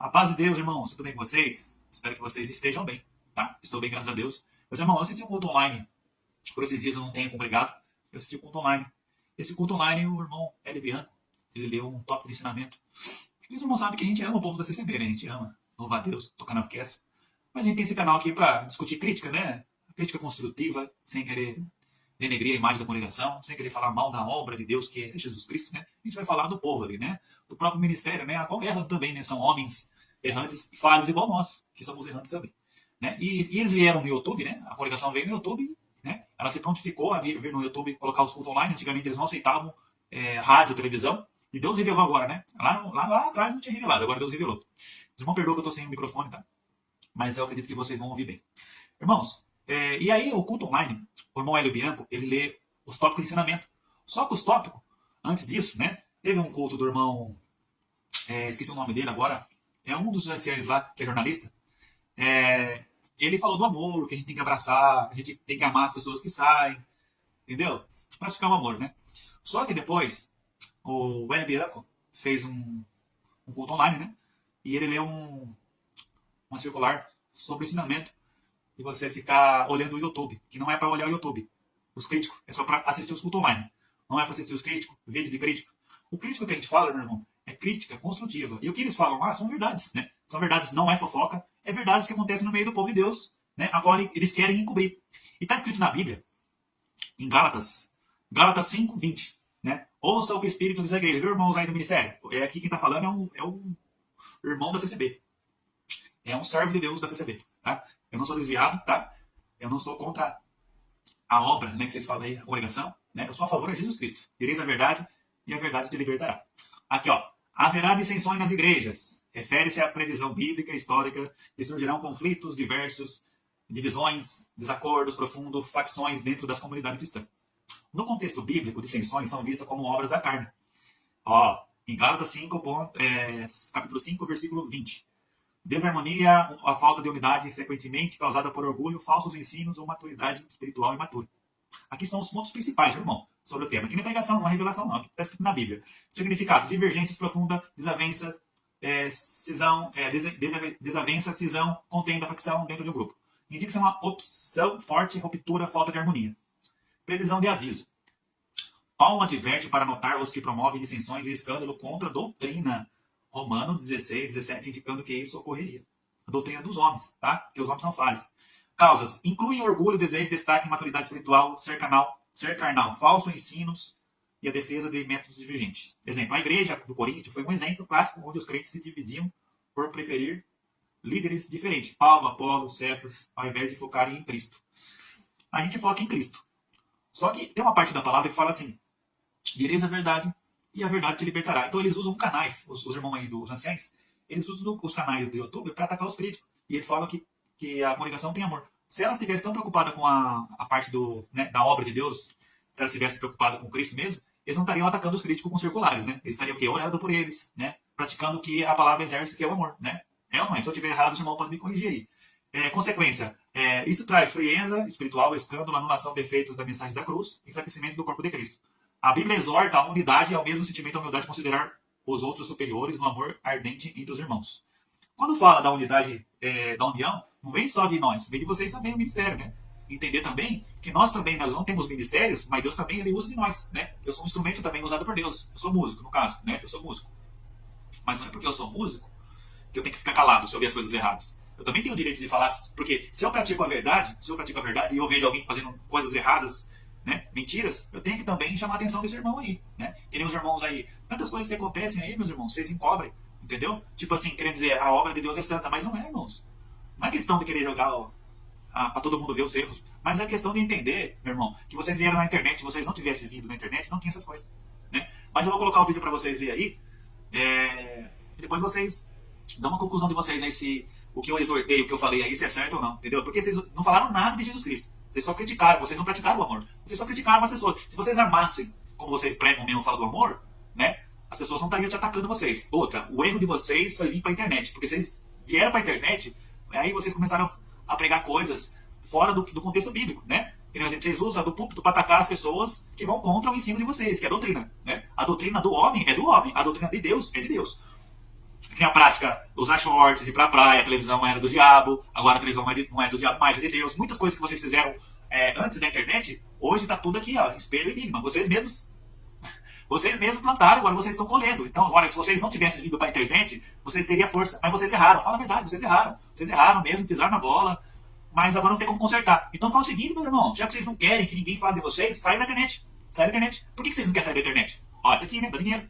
A paz de Deus, irmãos. Tudo bem com vocês? Espero que vocês estejam bem, tá? Estou bem, graças a Deus. Meus irmãos, eu assisti um culto online. Por esses dias eu não tenho congregado. Eu assisti um culto online. Esse culto online, o irmão Hélio Bianco, ele leu um tópico de ensinamento. E os irmãos sabem que a gente ama o povo da CCB, né? A gente ama louvar a Deus, tocar na orquestra. Mas a gente tem esse canal aqui para discutir crítica, né? Crítica construtiva, sem querer denegrir a imagem da congregação, sem querer falar mal da obra de Deus, que é Jesus Cristo, né? A gente vai falar do povo ali, né? Do próprio ministério, né? A qual erram também, né? São homens errantes e falhos igual nós, que somos errantes também. Né? E eles vieram no YouTube, né? A congregação veio no YouTube, né? Ela se prontificou a vir no YouTube colocar os cultos online. Antigamente eles não aceitavam rádio, televisão. E Deus revelou agora, né? Lá atrás não tinha revelado, agora Deus revelou. Os irmãos perdoam que eu estou sem o microfone, tá? Mas eu acredito que vocês vão ouvir bem. Irmãos, e aí o culto online, o irmão Hélio Bianco, ele lê os tópicos de ensinamento. Só que os tópicos, antes disso, né? Teve um culto do irmão, esqueci o nome dele agora, é um dos anciãos lá, que é jornalista. Ele falou do amor, que a gente tem que abraçar, a gente tem que amar as pessoas que saem, entendeu? Praticar o amor, né? Só que depois, o Hélio Bianco fez um culto online, né? E ele leu uma circular sobre ensinamento e você ficar olhando o YouTube, que não é para olhar o YouTube. Os críticos, é só para assistir os cultos online. Não é para assistir os críticos, vídeo de crítico. O crítico que a gente fala, meu irmão, é crítica construtiva. E o que eles falam lá são verdades, né? São verdades, não é fofoca, é verdades que acontecem no meio do povo de Deus, né? Agora eles querem encobrir. E está escrito na Bíblia, em Gálatas 5:20, né? Ouça o que o Espírito diz à igreja, viu, irmãos aí do ministério? Aqui quem está falando é um irmão da CCB. É um servo de Deus da CCB, tá? Eu não sou desviado, tá? Eu não sou contra a obra, né, que vocês falam aí, a congregação, né? Eu sou a favor de Jesus Cristo. Direis a verdade e a verdade te libertará. Aqui, ó. Haverá dissensões nas igrejas. Refere-se à previsão bíblica e histórica que surgirão conflitos diversos, divisões, desacordos profundos, facções dentro das comunidades cristãs. No contexto bíblico, dissensões são vistas como obras da carne. Ó, em Gálatas 5, capítulo 5, versículo 20. Desarmonia, a falta de unidade frequentemente causada por orgulho, falsos ensinos ou maturidade espiritual imatura. Aqui estão os pontos principais, irmão, sobre o tema. Aqui não é pregação, não é revelação, não. Aqui está escrito na Bíblia. Significado: divergências profundas, desavenças, desavença, cisão, contenda, facção dentro de um grupo. Indica-se uma opção forte, ruptura, falta de harmonia. Previsão de aviso. Paulo adverte para notar os que promovem dissensões e escândalo contra a doutrina. Romanos 16, 17, indicando que isso ocorreria. A doutrina dos homens, tá? Porque os homens são falhos. Causas: incluem orgulho, desejo, destaque, maturidade espiritual, ser carnal, falsos ensinos e a defesa de métodos divergentes. Exemplo, a igreja do Coríntio foi um exemplo clássico onde os crentes se dividiam por preferir líderes diferentes. Paulo, Apolo, Cefas, ao invés de focarem em Cristo. A gente foca em Cristo. Só que tem uma parte da palavra que fala assim: direis a verdade e a verdade te libertará. Então eles usam canais, os irmãos aí dos anciães, eles usam os canais do YouTube para atacar os críticos. E eles falam que a congregação tem amor. Se elas estivessem tão preocupadas com a parte da obra de Deus, se elas estivessem preocupadas com Cristo mesmo, eles não estariam atacando os críticos com circulares, né? Eles estariam o quê? Orando por eles, né? Praticando o que a palavra exerce, que é o amor, né? É ou não é? Se eu estiver errado, o irmão pode me corrigir aí. Consequência, isso traz frieza espiritual, escândalo, anulação, defeitos da mensagem da cruz, enfraquecimento do corpo de Cristo. A Bíblia exorta a unidade e ao mesmo sentimento da humildade considerar os outros superiores no amor ardente entre os irmãos. Quando fala da unidade, da união, não vem só de nós, vem de vocês também o ministério, né? Entender também que nós não temos ministérios, mas Deus também ele usa de nós, né? Eu sou um instrumento também usado por Deus. Eu sou músico, no caso, né? Eu sou músico. Mas não é porque eu sou músico que eu tenho que ficar calado se eu ver as coisas erradas. Eu também tenho o direito de falar, porque se eu pratico a verdade, e eu vejo alguém fazendo coisas erradas, né, mentiras, eu tenho que também chamar a atenção desse irmão aí, né? Que nem os irmãos aí, tantas coisas que acontecem aí, meus irmãos, vocês encobrem, entendeu? Tipo assim, querendo dizer, a obra de Deus é santa, mas não é, irmãos. Não é questão de querer jogar para todo mundo ver os erros, mas é questão de entender, meu irmão, que vocês vieram na internet, se vocês não tivessem vindo na internet, não tinha essas coisas, né? Mas eu vou colocar o vídeo para vocês verem aí, e depois vocês dão uma conclusão de vocês aí se o que eu exortei, o que eu falei aí, se é certo ou não, entendeu? Porque vocês não falaram nada de Jesus Cristo. Vocês só criticaram, vocês não praticaram o amor. Vocês só criticaram as pessoas. Se vocês amassem, como vocês pregam mesmo, falam do amor, né? As pessoas não estariam te atacando vocês. Outra, o erro de vocês foi vir para a internet. Porque vocês vieram para a internet, aí vocês começaram a pregar coisas fora do contexto bíblico, né? Vocês usam do púlpito para atacar as pessoas que vão contra o ensino de vocês, que é a doutrina, né? A doutrina do homem é do homem. A doutrina de Deus é de Deus. tem a prática, usar shorts, ir pra praia, a televisão era do diabo, agora a televisão não é do diabo mais, é de Deus. Muitas coisas que vocês fizeram antes da internet, hoje tá tudo aqui, ó, espelho e enigma. Vocês mesmos plantaram, agora vocês estão colhendo. Então agora, se vocês não tivessem ido pra internet, vocês teriam força. Mas vocês erraram, fala a verdade, vocês erraram. Vocês erraram mesmo, pisaram na bola, mas agora não tem como consertar. Então fala o seguinte, meu irmão, já que vocês não querem que ninguém fale de vocês, sai da internet. Sai da internet. Por que vocês não querem sair da internet? Ó, isso aqui, né, dá dinheiro.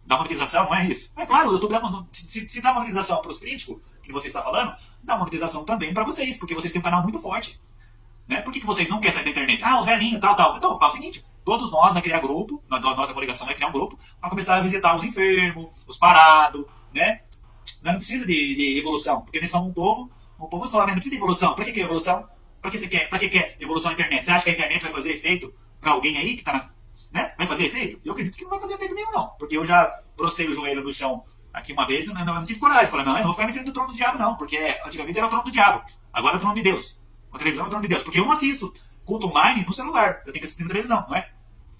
Dá monetização, não é isso? É claro, o YouTube se dá monetização para os críticos, que você está falando, dá monetização também para vocês, porque vocês têm um canal muito forte. Né? Por que vocês não querem sair da internet? Ah, os velhinhos, tal. Então, faz o seguinte, todos nós vai criar grupo, nossa congregação vai criar um grupo, para começar a visitar os enfermos, os parados, né? Não precisa de evolução, porque nós somos um povo só, né? Não precisa de evolução. Para que evolução? Para que quer evolução na internet? Você acha que a internet vai fazer efeito para alguém aí que está na... Né? Vai fazer efeito? Eu acredito que não vai fazer efeito nenhum, não. Porque eu já prostei o joelho no chão aqui uma vez e não tive coragem. Falei, não, eu não vou ficar na frente do trono do diabo, não. Porque antigamente era o trono do diabo. Agora é o trono de Deus. A televisão é o trono de Deus. Porque eu não assisto culto online no celular. Eu tenho que assistir na televisão, não é?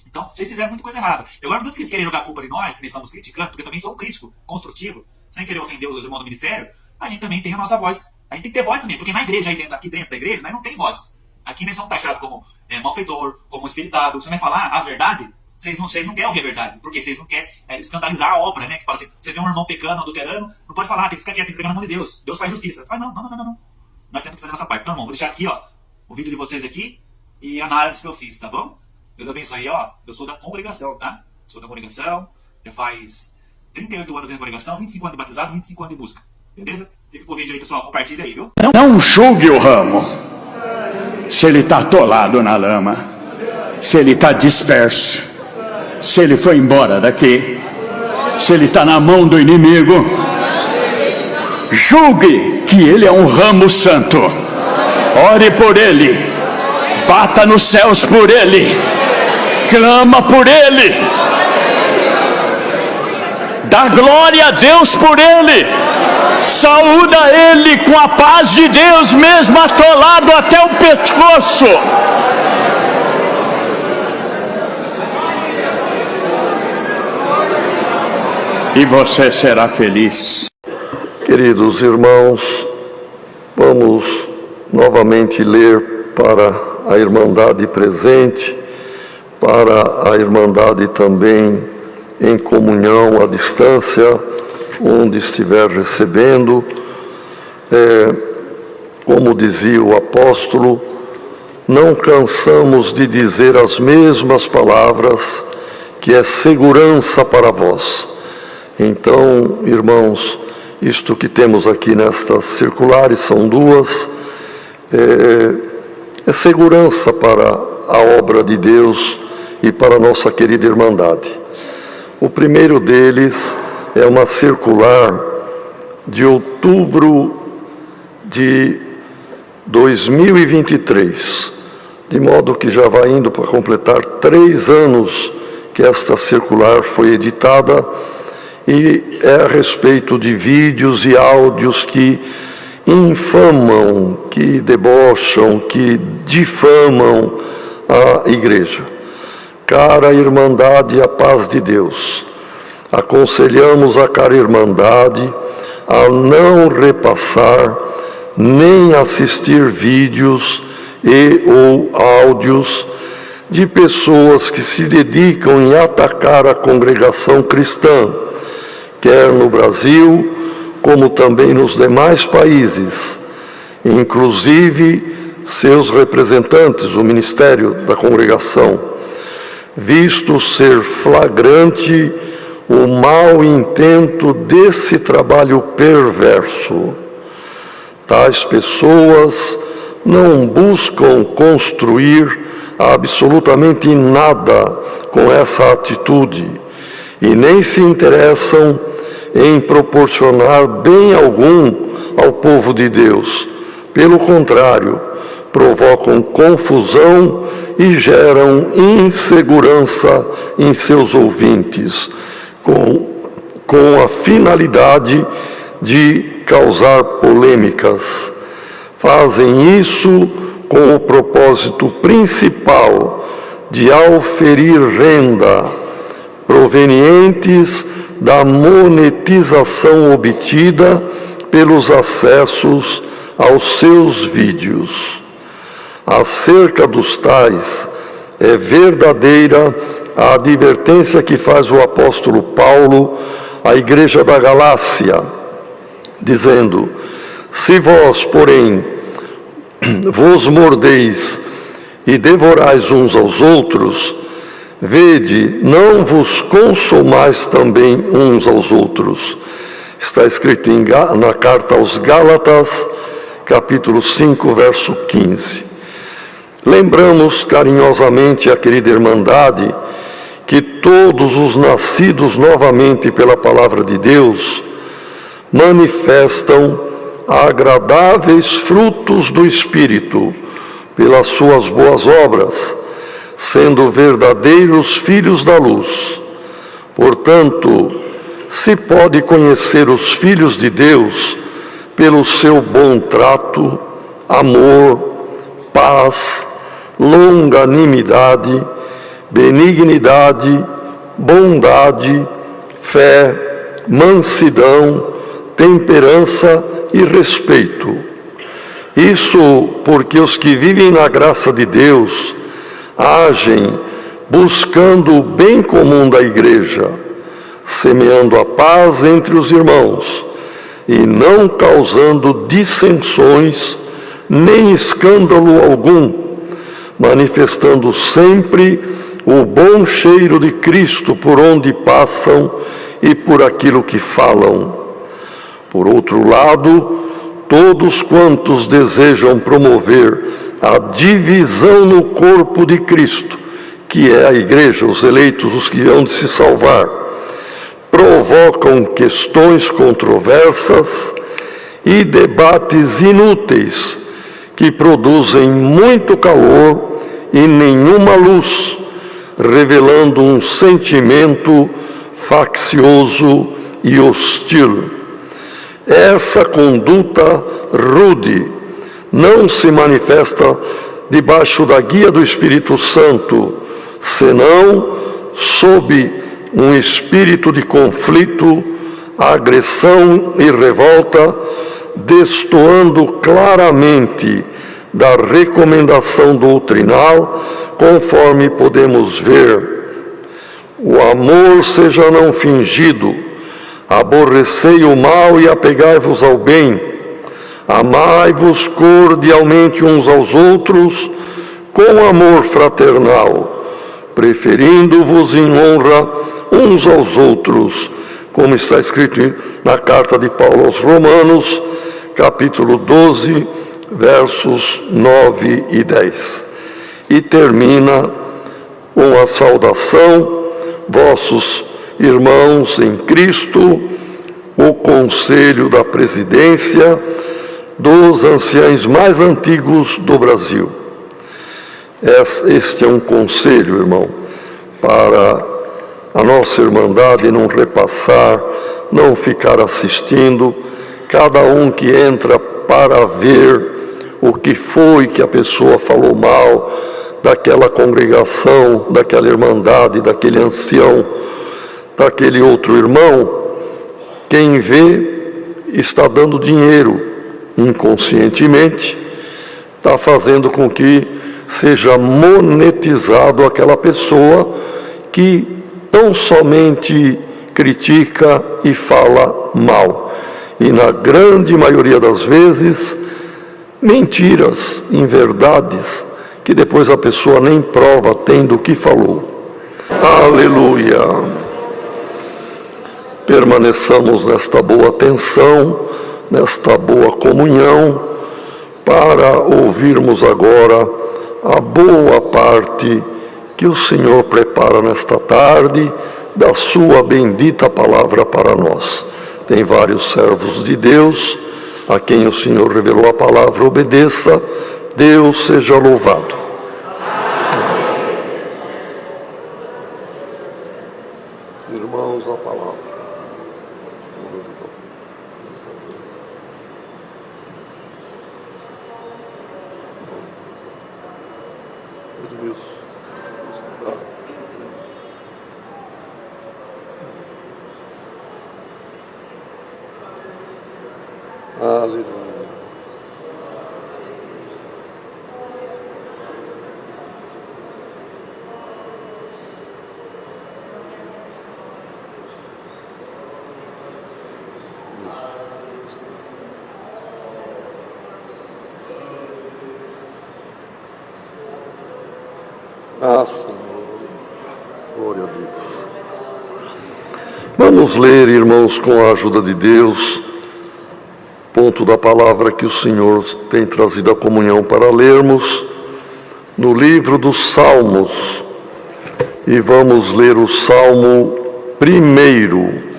Então, vocês fizeram muita coisa errada. E agora, não é que eles querem jogar a culpa de nós, que nós estamos criticando, porque eu também sou um crítico, construtivo, sem querer ofender os irmãos do ministério, a gente também tem a nossa voz. A gente tem que ter voz também, porque na igreja, aqui dentro da igreja, nós não tem voz. Aqui nós somos taxados como malfeitor, como espiritado. Você vai falar a verdade? Vocês não querem ouvir a verdade, porque vocês não querem escandalizar a obra, né? Que fala assim, você vê um irmão pecando, adulterando, não pode falar, tem que ficar quieto, tem que pegar na mão de Deus. Deus faz justiça. Fala, não. Nós temos que fazer a nossa parte. Então, irmão, vou deixar aqui, ó, o vídeo de vocês aqui e a análise que eu fiz, tá bom? Deus abençoe aí, ó. Eu sou da congregação, tá? Sou da congregação, já faz 38 anos de congregação, 25 anos de batizado, 25 anos de música. Beleza? Fica com o vídeo aí, pessoal. Compartilha aí, viu? Não julgue o ramo, se ele está atolado na lama, se ele está disperso, se ele foi embora daqui, se ele está na mão do inimigo. Julgue que ele é um ramo santo. Ore por ele, bata nos céus por ele, clama por ele, dá glória a Deus por ele, saúda ele com a paz de Deus, mesmo atolado até o pescoço. E você será feliz. Queridos irmãos, vamos novamente ler para a Irmandade presente, para a Irmandade também em comunhão à distância, onde estiver recebendo. Como dizia o apóstolo, não cansamos de dizer as mesmas palavras, que é segurança para vós. Então, irmãos, isto que temos aqui nestas circulares, são duas, é segurança para a obra de Deus e para a nossa querida Irmandade. O primeiro deles é uma circular de outubro de 2023, de modo que já vai indo para completar 3 anos que esta circular foi editada, e é a respeito de vídeos e áudios que infamam, que debocham, que difamam a igreja. Cara Irmandade, a paz de Deus, aconselhamos a cara Irmandade a não repassar nem assistir vídeos e ou áudios de pessoas que se dedicam em atacar a congregação cristã, quer no Brasil, como também nos demais países, inclusive seus representantes, o ministério da congregação, visto ser flagrante o mau intento desse trabalho perverso. Tais pessoas não buscam construir absolutamente nada com essa atitude e nem se interessam em proporcionar bem algum ao povo de Deus. Pelo contrário, provocam confusão e geram insegurança em seus ouvintes, com a finalidade de causar polêmicas. Fazem isso com o propósito principal de auferir renda provenientes da monetização obtida pelos acessos aos seus vídeos. Acerca dos tais, é verdadeira a advertência que faz o apóstolo Paulo à igreja da Galácia, dizendo: se vós, porém, vos mordeis e devorais uns aos outros, vede, não vos consumais também uns aos outros. Está escrito na carta aos Gálatas, capítulo 5, verso 15. Lembramos carinhosamente a querida Irmandade que todos os nascidos novamente pela palavra de Deus manifestam agradáveis frutos do Espírito pelas suas boas obras, sendo verdadeiros filhos da luz. Portanto, se pode conhecer os filhos de Deus pelo seu bom trato, amor, paz, longanimidade, benignidade, bondade, fé, mansidão, temperança e respeito. Isso porque os que vivem na graça de Deus agem buscando o bem comum da igreja, semeando a paz entre os irmãos e não causando dissensões nem escândalo algum, manifestando sempre o bom cheiro de Cristo por onde passam e por aquilo que falam. Por outro lado, todos quantos desejam promover a divisão no corpo de Cristo, que é a igreja, os eleitos, os que hão de se salvar, provocam questões controversas e debates inúteis que produzem muito calor e nenhuma luz, revelando um sentimento faccioso e hostil. Essa conduta rude não se manifesta debaixo da guia do Espírito Santo, senão sob um espírito de conflito, agressão e revolta, destoando claramente da recomendação doutrinal, conforme podemos ver. O amor seja não fingido, aborrecei o mal e apegai-vos ao bem, amai-vos cordialmente uns aos outros, com amor fraternal, preferindo-vos em honra uns aos outros, como está escrito na carta de Paulo aos Romanos, capítulo 12, versos 9 e 10. E termina com a saudação: vossos irmãos em Cristo, o conselho da presidência dos anciães mais antigos do Brasil. Este é um conselho, irmão, para a nossa Irmandade não repassar, não ficar assistindo, cada um que entra para ver o que foi que a pessoa falou mal daquela congregação, daquela Irmandade, daquele ancião, daquele outro irmão. Quem vê está dando dinheiro inconscientemente, está fazendo com que seja monetizado aquela pessoa que tão somente critica e fala mal. E na grande maioria das vezes, mentiras, inverdades, que depois a pessoa nem prova tendo o que falou. Aleluia! Permaneçamos nesta boa atenção, nesta boa comunhão, para ouvirmos agora a boa parte que o Senhor prepara nesta tarde da sua bendita palavra para nós. Tem vários servos de Deus, a quem o Senhor revelou a palavra, obedeça. Deus seja louvado. Irmãos, a palavra. Aleluia. Ah, Senhor. Glória a Deus. Vamos ler, irmãos, com a ajuda de Deus, ponto da palavra que o Senhor tem trazido à comunhão para lermos, no livro dos Salmos. E vamos ler o Salmo 1.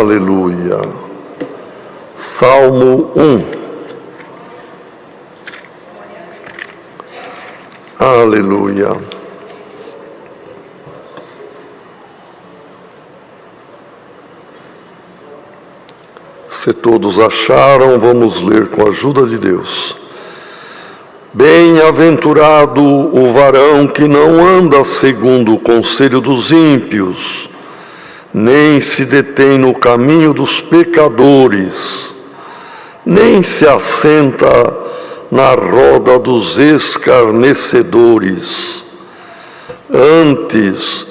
Aleluia. Salmo 1. Aleluia. Se todos acharam, vamos ler com a ajuda de Deus. Bem-aventurado o varão que não anda segundo o conselho dos ímpios, nem se detém no caminho dos pecadores, nem se assenta na roda dos escarnecedores. Antes,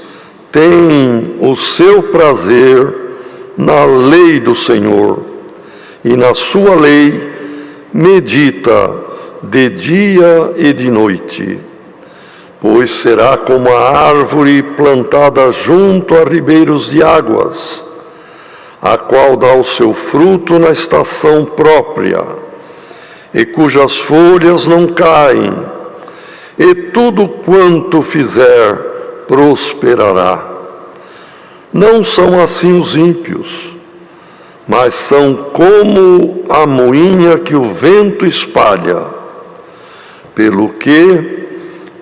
tem o seu prazer na lei do Senhor, e na sua lei medita de dia e de noite. Pois será como a árvore plantada junto a ribeiros de águas, a qual dá o seu fruto na estação própria, e cujas folhas não caem, e tudo quanto fizer prosperará. Não são assim os ímpios, mas são como a moinha que o vento espalha. Pelo que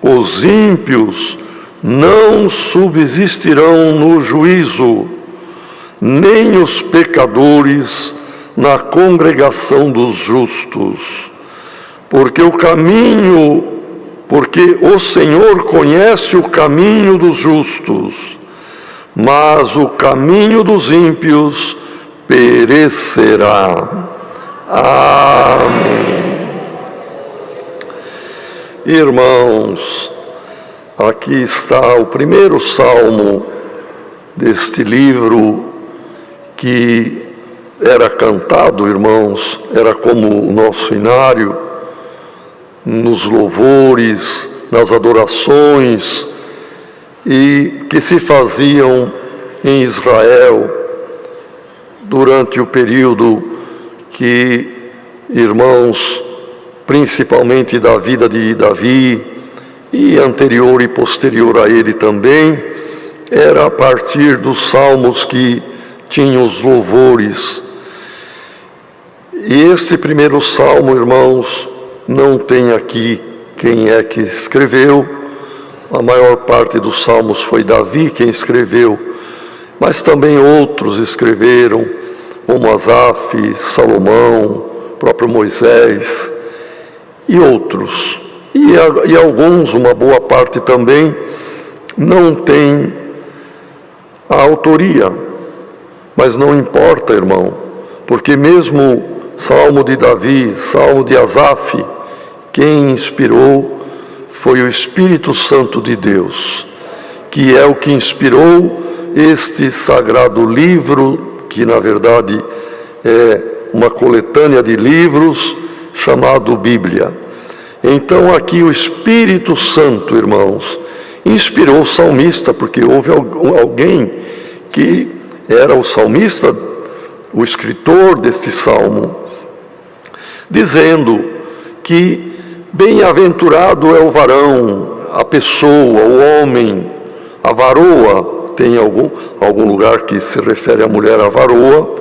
os ímpios não subsistirão no juízo, nem os pecadores na congregação dos justos. Porque o Senhor conhece o caminho dos justos, mas o caminho dos ímpios perecerá. Amém. Irmãos, aqui está o primeiro salmo deste livro, que era cantado, irmãos, era como o nosso inário, nos louvores, nas adorações, e que se faziam em Israel durante o período que, irmãos, principalmente da vida de Davi, e anterior e posterior a ele também, era a partir dos salmos que tinham os louvores. E este primeiro salmo, irmãos, não tem aqui quem é que escreveu. A maior parte dos salmos foi Davi quem escreveu, mas também outros escreveram, como Asaf, Salomão, próprio Moisés e outros. E alguns, uma boa parte também, não tem a autoria. Mas não importa, irmão, porque mesmo Salmo de Davi, Salmo de Asaf, quem inspirou foi o Espírito Santo de Deus, que é o que inspirou este sagrado livro, que na verdade é uma coletânea de livros, chamado Bíblia. Então aqui o Espírito Santo, irmãos, inspirou o salmista, porque houve alguém que era o salmista, o escritor deste salmo, dizendo que bem-aventurado é o varão, a pessoa, o homem, a varoa. Tem algum lugar que se refere à mulher, a varoa.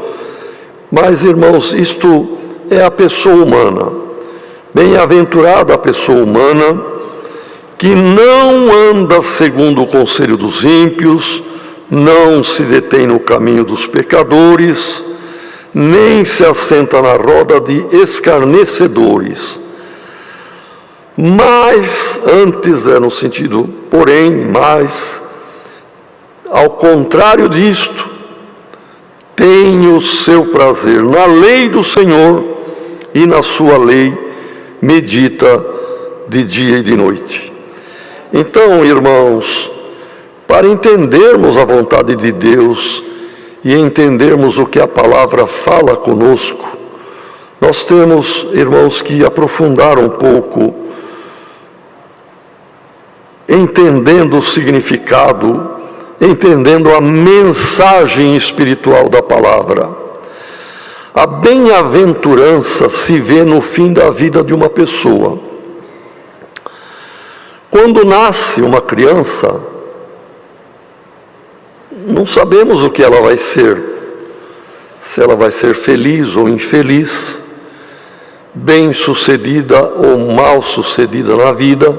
Mas, irmãos, isto é a pessoa humana. Bem-aventurada a pessoa humana que não anda segundo o conselho dos ímpios, não se detém no caminho dos pecadores, nem se assenta na roda de escarnecedores. Mas, antes é no sentido, porém, mas, ao contrário disto, tem o seu prazer na lei do Senhor, e na sua lei medita de dia e de noite. Então, irmãos, para entendermos a vontade de Deus e entendermos o que a palavra fala conosco, nós temos, irmãos, que aprofundar um pouco, entendendo o significado, entendendo a mensagem espiritual da palavra. A bem-aventurança se vê no fim da vida de uma pessoa. Quando nasce uma criança, não sabemos o que ela vai ser, se ela vai ser feliz ou infeliz, bem-sucedida ou mal-sucedida na vida,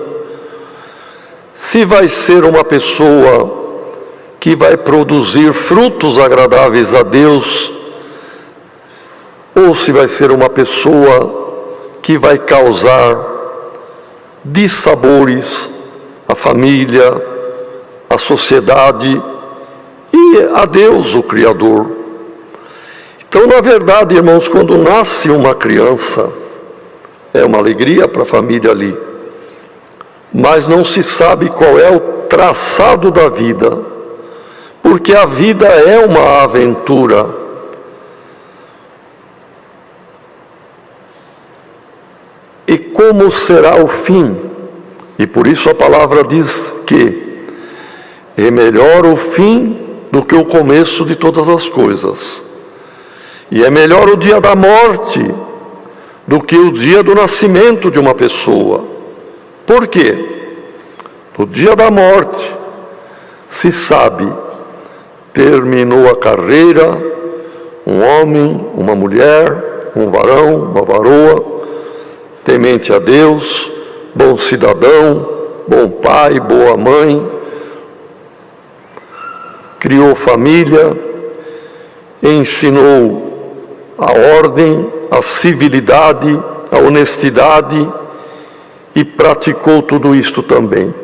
se vai ser uma pessoa que vai produzir frutos agradáveis a Deus, ou se vai ser uma pessoa que vai causar dissabores à família, à sociedade e a Deus, o Criador. Então, na verdade, irmãos, quando nasce uma criança, é uma alegria para a família ali, mas não se sabe qual é o traçado da vida, porque a vida é uma aventura. E como será o fim? E por isso a palavra diz que é melhor o fim do que o começo de todas as coisas. E é melhor o dia da morte do que o dia do nascimento de uma pessoa. Por quê? No dia da morte se sabe, terminou a carreira, um homem, uma mulher, um varão, uma varoa, temente a Deus, bom cidadão, bom pai, boa mãe, criou família, ensinou a ordem, a civilidade, a honestidade e praticou tudo isto também.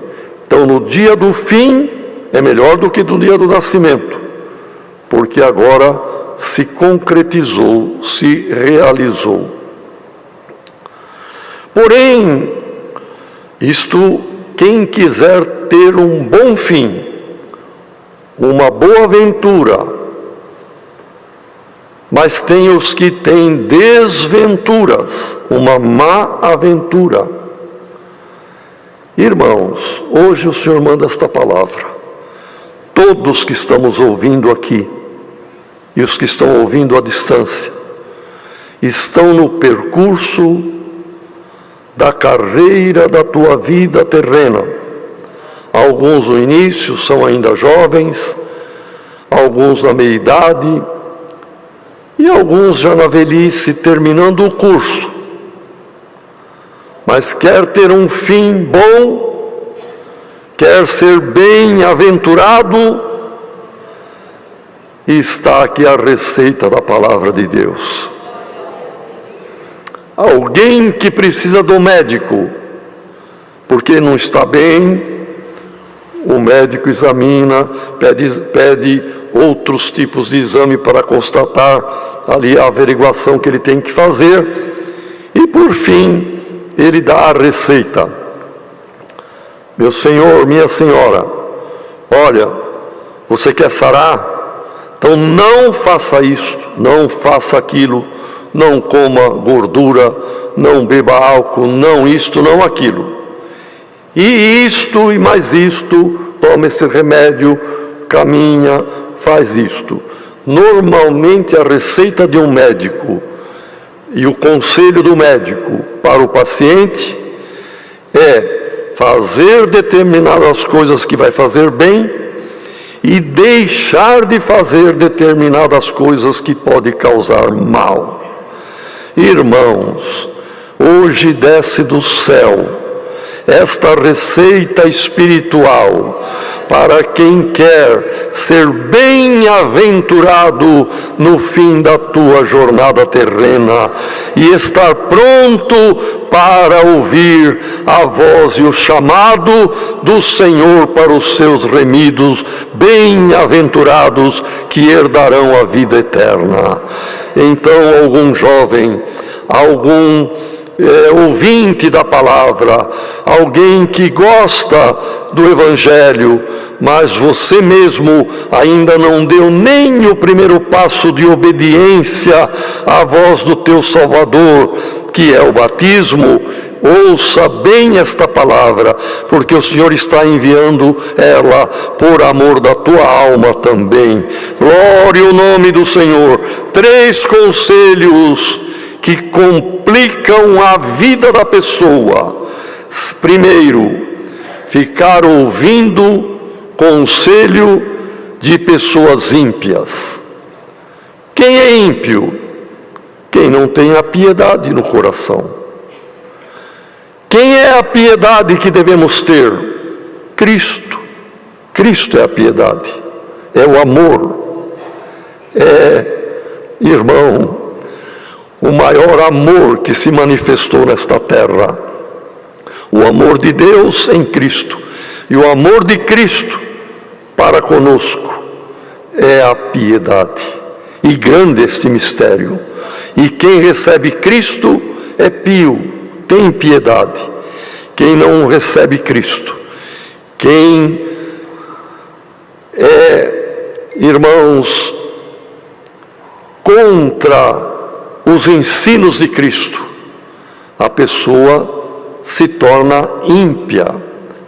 Então, no dia do fim, é melhor do que no dia do nascimento, porque agora se concretizou, se realizou. Porém, quem quiser ter um bom fim, uma boa aventura, mas tem os que têm desventuras, uma má aventura. Irmãos, hoje o Senhor manda esta palavra. Todos que estamos ouvindo aqui, e os que estão ouvindo à distância, estão no percurso da carreira da tua vida terrena. Alguns no início são ainda jovens, alguns na meia-idade e alguns já na velhice, terminando o curso. Mas quer ter um fim bom, quer ser bem-aventurado, e está aqui a receita da palavra de Deus. Alguém que precisa do médico, porque não está bem, o médico examina, pede outros tipos de exame para constatar ali a averiguação que ele tem que fazer, e por fim, ele dá a receita. Meu senhor, minha senhora, olha, você quer sarar? Então não faça isto, não faça aquilo, não coma gordura, não beba álcool, não isto, não aquilo. E isto e mais isto, toma esse remédio, caminha, faz isto. Normalmente a receita de um médico e o conselho do médico para o paciente é fazer determinadas coisas que vai fazer bem e deixar de fazer determinadas coisas que podem causar mal. Irmãos, hoje desce do céu esta receita espiritual para quem quer ser bem-aventurado no fim da tua jornada terrena e estar pronto para ouvir a voz e o chamado do Senhor para os seus remidos, bem-aventurados que herdarão a vida eterna. Então, algum jovem, algum ouvinte da palavra, alguém que gosta do Evangelho, mas você mesmo ainda não deu nem o primeiro passo de obediência à voz do teu Salvador, que é o batismo, ouça bem esta palavra, porque o Senhor está enviando ela por amor da tua alma também. Glória ao nome do Senhor. 3 conselhos que complicam a vida da pessoa. Primeiro, ficar ouvindo conselho de pessoas ímpias. Quem é ímpio? Quem não tem a piedade no coração. Quem é a piedade que devemos ter? Cristo. Cristo é a piedade, é o amor, irmão, o maior amor que se manifestou nesta terra, o amor de Deus em Cristo, e o amor de Cristo para conosco é a piedade, e grande este mistério, e quem recebe Cristo é pio, tem piedade. Quem não recebe Cristo, quem irmãos, contra os ensinos de Cristo, a pessoa se torna ímpia,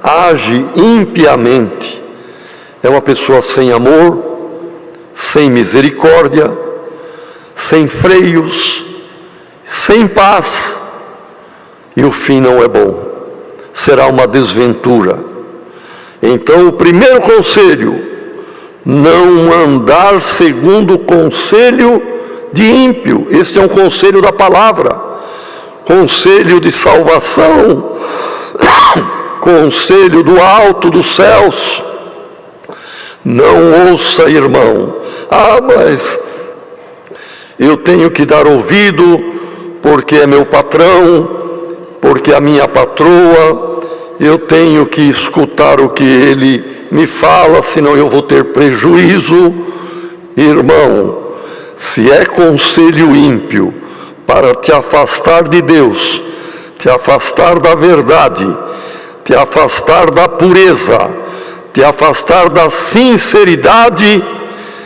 age impiamente, é uma pessoa sem amor, sem misericórdia, sem freios, sem paz, e o fim não é bom, será uma desventura. Então, o primeiro conselho, não andar segundo o conselho de ímpio. Este é um conselho da palavra, conselho de salvação, conselho do alto dos céus. Não ouça, irmão, mas eu tenho que dar ouvido porque é meu patrão, porque é a minha patroa, eu tenho que escutar o que ele me fala, senão eu vou ter prejuízo. Irmão, se é conselho ímpio para te afastar de Deus, te afastar da verdade, te afastar da pureza, te afastar da sinceridade,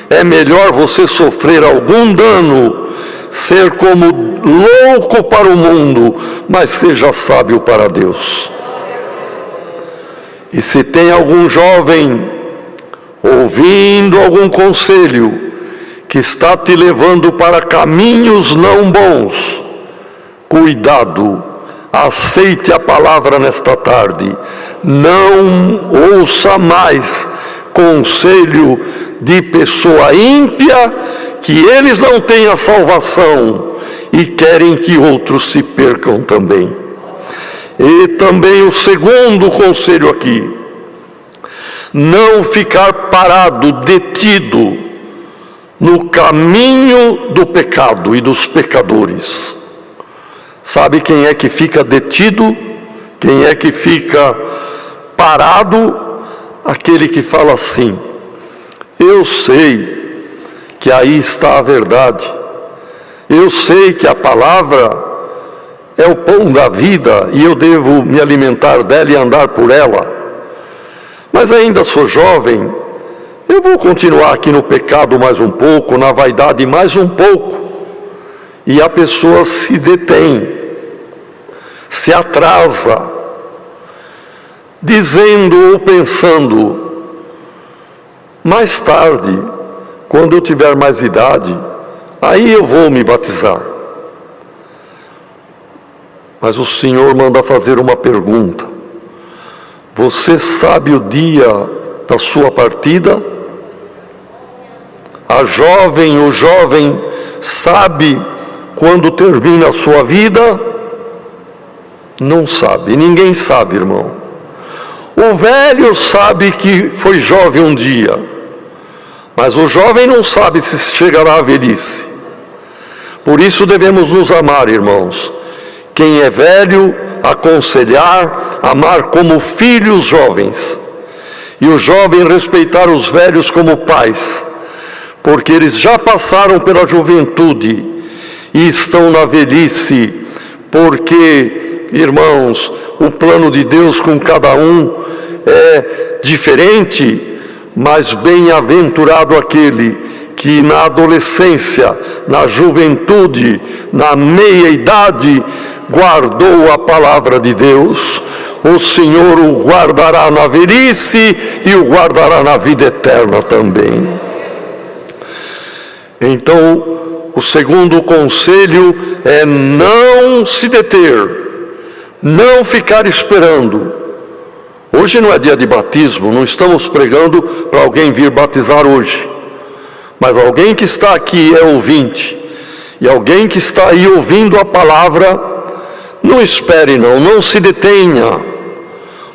é melhor você sofrer algum dano, ser como louco para o mundo, mas seja sábio para Deus. E se tem algum jovem ouvindo algum conselho que está te levando para caminhos não bons, cuidado, aceite a palavra nesta tarde, não ouça mais conselho de pessoa ímpia, que eles não têm a salvação e querem que outros se percam também. E também o segundo conselho aqui, não ficar parado, detido no caminho do pecado e dos pecadores. Sabe quem é que fica detido? Quem é que fica parado? Aquele que fala assim: eu sei que aí está a verdade, eu sei que a palavra é o pão da vida e eu devo me alimentar dela e andar por ela, mas ainda sou jovem, eu vou continuar aqui no pecado mais um pouco, na vaidade mais um pouco. E a pessoa se detém, se atrasa, dizendo ou pensando: mais tarde, quando eu tiver mais idade, aí eu vou me batizar. Mas o Senhor manda fazer uma pergunta: você sabe o dia da sua partida? A jovem, o jovem sabe quando termina a sua vida? Não sabe, ninguém sabe, irmão. O velho sabe que foi jovem um dia, mas o jovem não sabe se chegará à velhice. Por isso devemos nos amar, irmãos. Quem é velho, aconselhar, amar como filhos jovens. E o jovem respeitar os velhos como pais, porque eles já passaram pela juventude e estão na velhice, porque, irmãos, o plano de Deus com cada um é diferente, mas bem-aventurado aquele que na adolescência, na juventude, na meia-idade, guardou a palavra de Deus. O Senhor o guardará na velhice e o guardará na vida eterna também. Então, o segundo conselho é não se deter, não ficar esperando. Hoje não é dia de batismo, não estamos pregando para alguém vir batizar hoje. Mas alguém que está aqui é ouvinte, e alguém que está aí ouvindo a palavra, não espere não se detenha.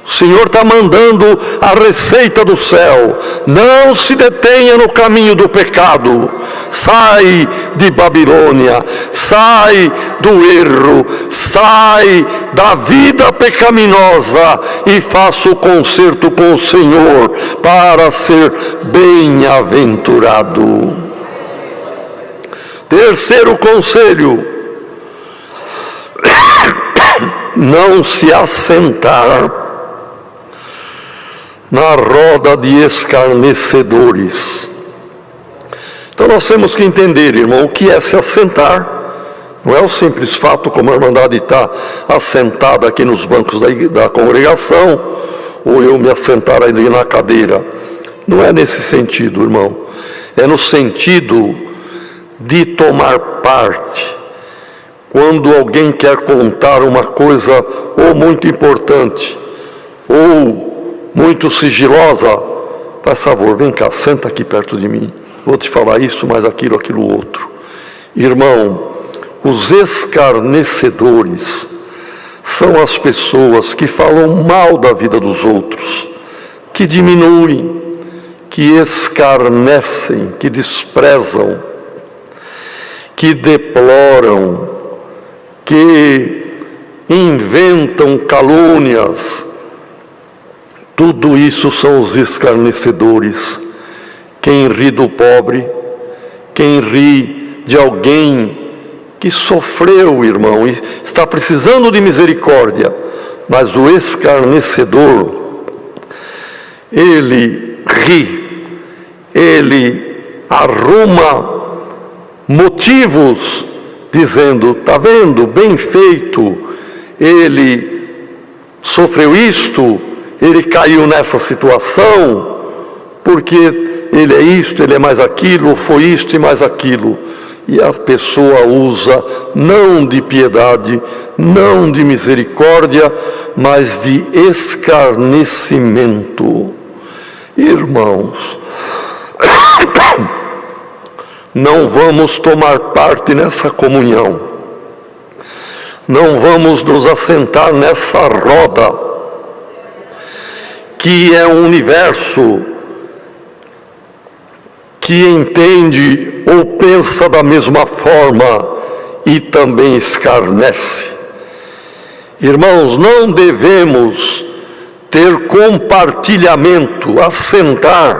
O Senhor está mandando a receita do céu. Não se detenha no caminho do pecado. Sai de Babilônia, sai do erro, sai da vida pecaminosa e faça o concerto com o Senhor para ser bem-aventurado. Terceiro conselho: não se assentar na roda de escarnecedores. Então nós temos que entender, irmão, o que é se assentar. Não é o simples fato, como a Irmandade está assentada aqui nos bancos da congregação, ou eu me assentar ali na cadeira. Não é nesse sentido, irmão. É no sentido de tomar parte. Quando alguém quer contar uma coisa ou muito importante, ou muito sigilosa, por favor, vem cá, senta aqui perto de mim. Vou te falar isso, mas aquilo outro. Irmão, os escarnecedores são as pessoas que falam mal da vida dos outros, que diminuem, que escarnecem, que desprezam, que deploram, que inventam calúnias. Tudo isso são os escarnecedores. Quem ri do pobre, quem ri de alguém que sofreu, irmão, e está precisando de misericórdia, mas o escarnecedor, ele ri, ele arruma motivos, dizendo: está vendo, bem feito, ele sofreu isto, ele caiu nessa situação, porque ele é isto, ele é mais aquilo, foi isto e mais aquilo. E a pessoa usa não de piedade, não de misericórdia, mas de escarnecimento. Irmãos, não vamos tomar parte nessa comunhão, não vamos nos assentar nessa roda, que é um universo que entende ou pensa da mesma forma e também escarnece. Irmãos, não devemos ter compartilhamento, assentar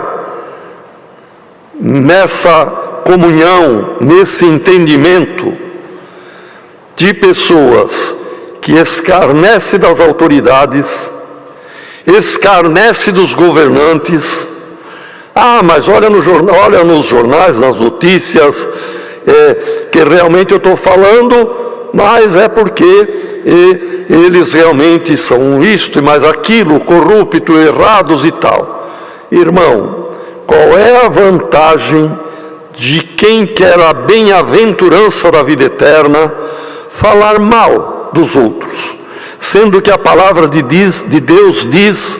nessa comunhão, nesse entendimento de pessoas que escarnecem das autoridades, escarnece dos governantes. Mas olha no jornal, olha nos jornais, nas notícias, que realmente eu estou falando, mas é porque eles realmente são isto e mais aquilo, corruptos, errados e tal. Irmão, qual é a vantagem de quem quer a bem-aventurança da vida eterna falar mal dos outros? Sendo que a palavra de Deus diz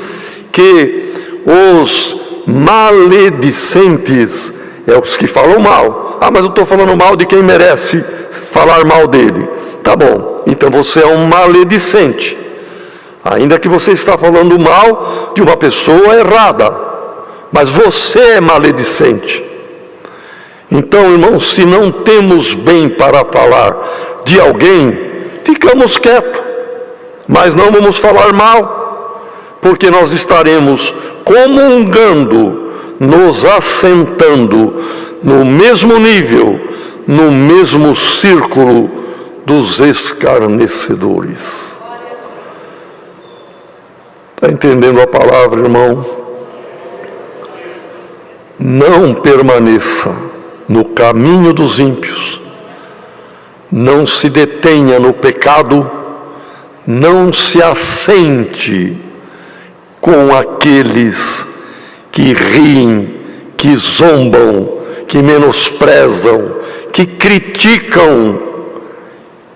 que os maledicentes é os que falam mal. Mas eu estou falando mal de quem merece falar mal dele. Tá bom, então você é um maledicente. Ainda que você está falando mal de uma pessoa errada, mas você é maledicente. Então, irmãos, se não temos bem para falar de alguém, ficamos quietos, mas não vamos falar mal, porque nós estaremos comungando, nos assentando no mesmo nível, no mesmo círculo dos escarnecedores. Está entendendo a palavra, irmão? Não permaneça no caminho dos ímpios, não se detenha no pecado, não se assente com aqueles que riem, que zombam, que menosprezam, que criticam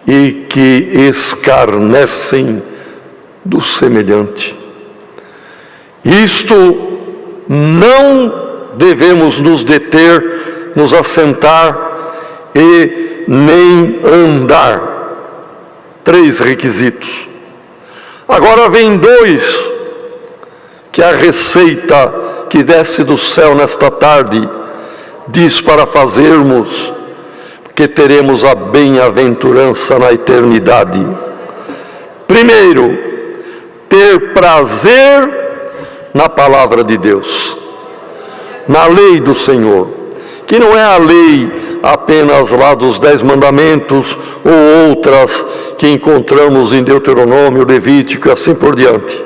e que escarnecem do semelhante. Isto não devemos nos deter, nos assentar e nem andar. 3 requisitos. Agora vem 2, que a receita que desce do céu nesta tarde diz para fazermos, porque teremos a bem-aventurança na eternidade. Primeiro, ter prazer na palavra de Deus, na lei do Senhor, que não é a lei apenas lá dos 10 mandamentos ou outras que encontramos em Deuteronômio, Levítico e assim por diante.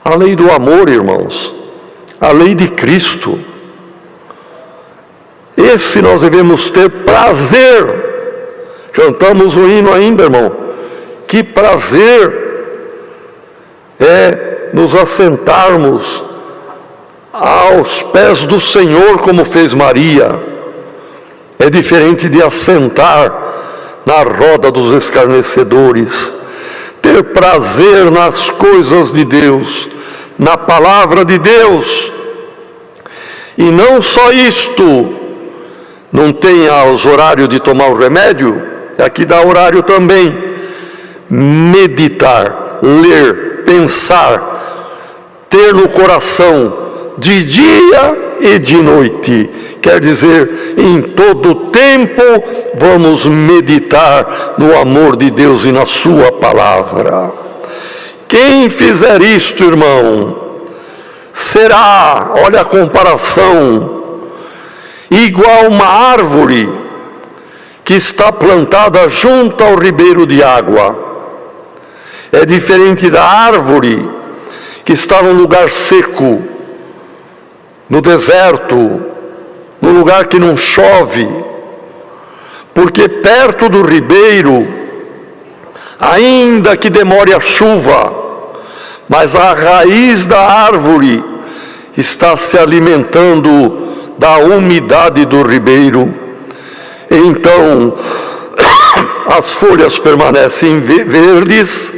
A lei do amor, irmãos, a lei de Cristo. Esse nós devemos ter prazer. Cantamos o hino ainda, irmão. Que prazer é nos assentarmos aos pés do Senhor, como fez Maria. É diferente de assentar na roda dos escarnecedores. Ter prazer nas coisas de Deus, na palavra de Deus. E não só isto, não tenha os horários de tomar o remédio, aqui dá horário também. Meditar, ler, pensar, ter no coração de dia e de noite. Quer dizer, em todo tempo vamos meditar no amor de Deus e na sua palavra. Quem fizer isto, irmão, será, olha a comparação, igual uma árvore que está plantada junto ao ribeiro de água. É diferente da árvore que está num lugar seco, no deserto, no lugar que não chove, porque perto do ribeiro, ainda que demore a chuva, mas a raiz da árvore está se alimentando da umidade do ribeiro. Então, as folhas permanecem verdes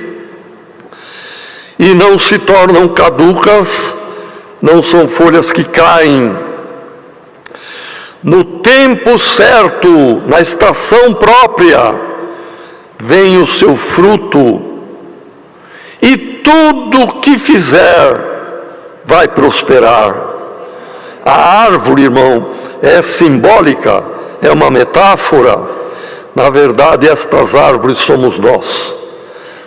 e não se tornam caducas, não são folhas que caem. No tempo certo, na estação própria, vem o seu fruto, e tudo que fizer vai prosperar. A árvore, irmão, é simbólica, é uma metáfora. Na verdade, estas árvores somos nós.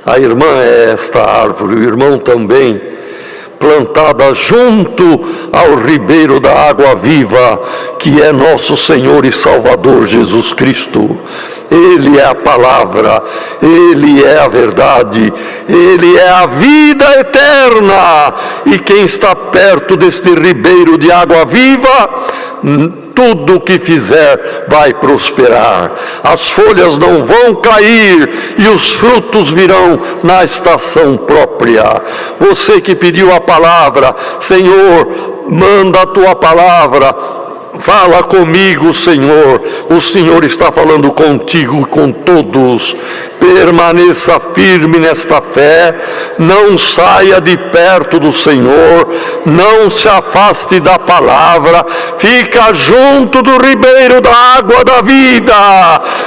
A irmã é esta árvore, o irmão também, plantada junto ao ribeiro da água viva, que é nosso Senhor e Salvador Jesus Cristo. Ele é a palavra, Ele é a verdade, Ele é a vida eterna. E quem está perto deste ribeiro de água viva, tudo o que fizer vai prosperar. As folhas não vão cair e os frutos virão na estação própria. Você que pediu a palavra, Senhor, manda a tua palavra, Fala comigo, Senhor. O Senhor está falando contigo e com todos. Permaneça firme nesta fé. Não saia de perto do Senhor. Não se afaste da palavra. Fica junto do ribeiro da água da vida.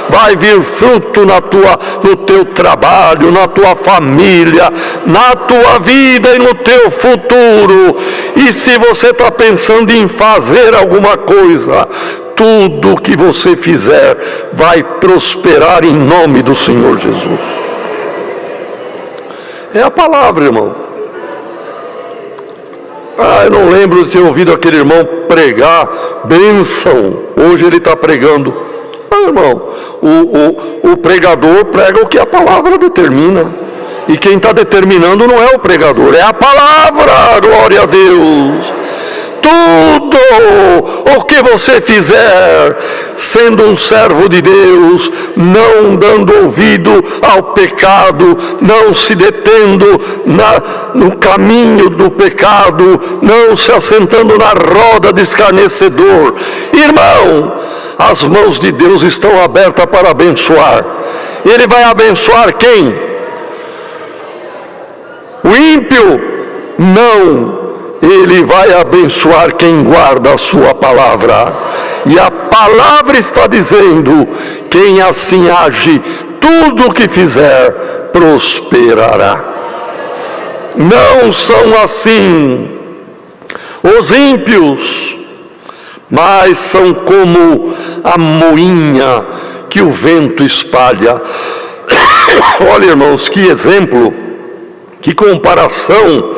Vai vir fruto no teu trabalho, na tua família, na tua vida e no teu futuro. E se você está pensando em fazer alguma coisa, tudo que você fizer vai prosperar em nome do Senhor Jesus. É a palavra, irmão. Eu não lembro de ter ouvido aquele irmão pregar bênção. Hoje ele está pregando. Irmão, o pregador prega o que a palavra determina. E quem está determinando não é o pregador, é a palavra. Glória a Deus. Tudo o que você fizer, sendo um servo de Deus, não dando ouvido ao pecado, não se detendo no caminho do pecado, não se assentando na roda de escarnecedor. Irmão, as mãos de Deus estão abertas para abençoar. Ele vai abençoar quem? O ímpio? Não. Ele vai abençoar quem guarda a sua palavra. E a palavra está dizendo: quem assim age, tudo o que fizer prosperará. Não são assim os ímpios, mas são como a moinha que o vento espalha. Olha, irmãos, que exemplo, que comparação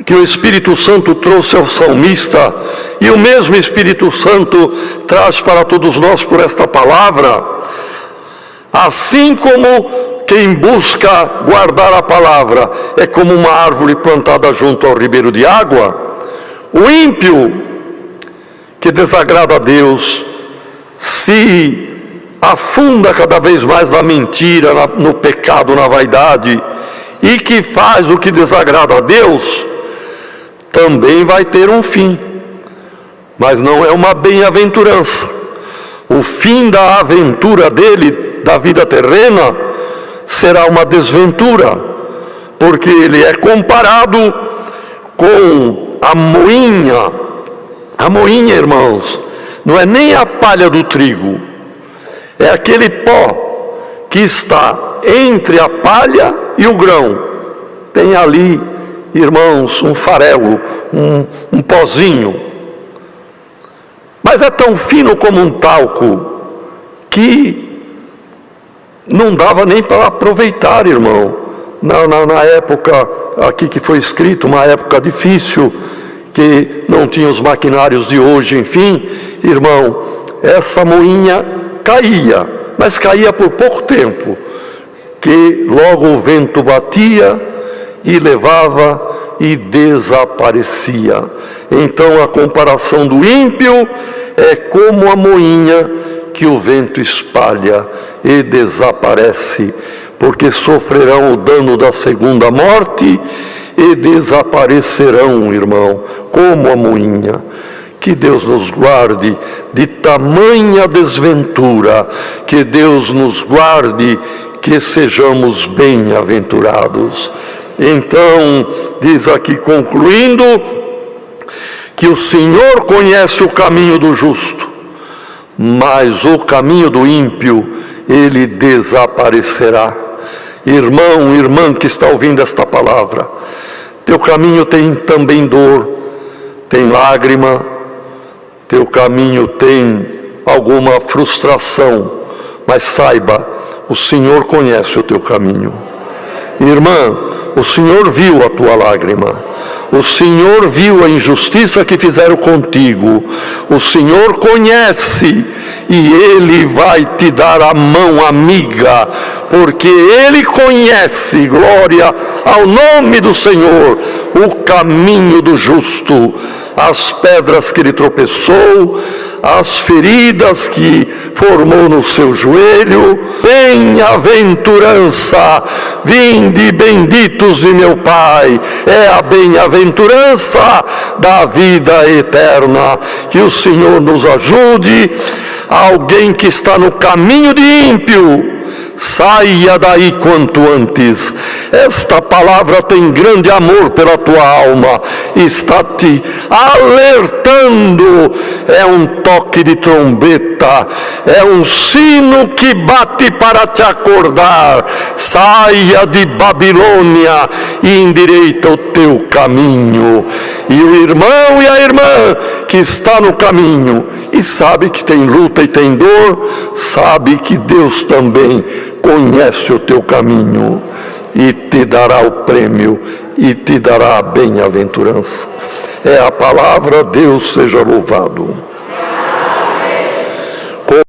que o Espírito Santo trouxe ao salmista, e o mesmo Espírito Santo traz para todos nós por esta palavra. Assim como quem busca guardar a palavra é como uma árvore plantada junto ao ribeiro de água, o ímpio que desagrada a Deus se afunda cada vez mais na mentira, no pecado, na vaidade, e que faz o que desagrada a Deus, também vai ter um fim, mas não é uma bem-aventurança. O fim da aventura dele, da vida terrena, será uma desventura, porque ele é comparado com a moinha. A moinha, irmãos, não é nem a palha do trigo, é aquele pó que está entre a palha e o grão. Tem ali, irmãos, um farelo, um pozinho, mas é tão fino como um talco que não dava nem para aproveitar, irmão. Na época aqui que foi escrito, uma época difícil, que não tinha os maquinários de hoje, enfim, irmão, essa moinha caía, mas caía por pouco tempo, que logo o vento batia e levava e desaparecia. Então a comparação do ímpio é como a moinha que o vento espalha e desaparece, porque sofrerão o dano da segunda morte e desaparecerão, irmão, como a moinha. Que Deus nos guarde de tamanha desventura, que Deus nos guarde, que sejamos bem-aventurados. Então, diz aqui concluindo, que o Senhor conhece o caminho do justo, mas o caminho do ímpio, ele desaparecerá. Irmão, irmã que está ouvindo esta palavra, teu caminho tem também dor, tem lágrima, teu caminho tem alguma frustração, mas saiba, o Senhor conhece o teu caminho. Irmã, o Senhor viu a tua lágrima, o Senhor viu a injustiça que fizeram contigo, o Senhor conhece e Ele vai te dar a mão amiga, porque Ele conhece, glória ao nome do Senhor, o caminho do justo, as pedras que ele tropeçou, as feridas que formou no seu joelho. Bem-aventurança, vinde benditos de meu Pai, é a bem-aventurança da vida eterna. Que o Senhor nos ajude. Alguém que está no caminho de ímpio, saia daí quanto antes. Esta palavra tem grande amor pela tua alma, está te alertando. É um toque de trombeta, é um sino que bate para te acordar. Saia de Babilônia e endireita o teu caminho. E o irmão e a irmã que está no caminho e sabe que tem luta e tem dor, sabe que Deus também conhece o teu caminho e te dará o prêmio e te dará a bem-aventurança. É a palavra, Deus seja louvado.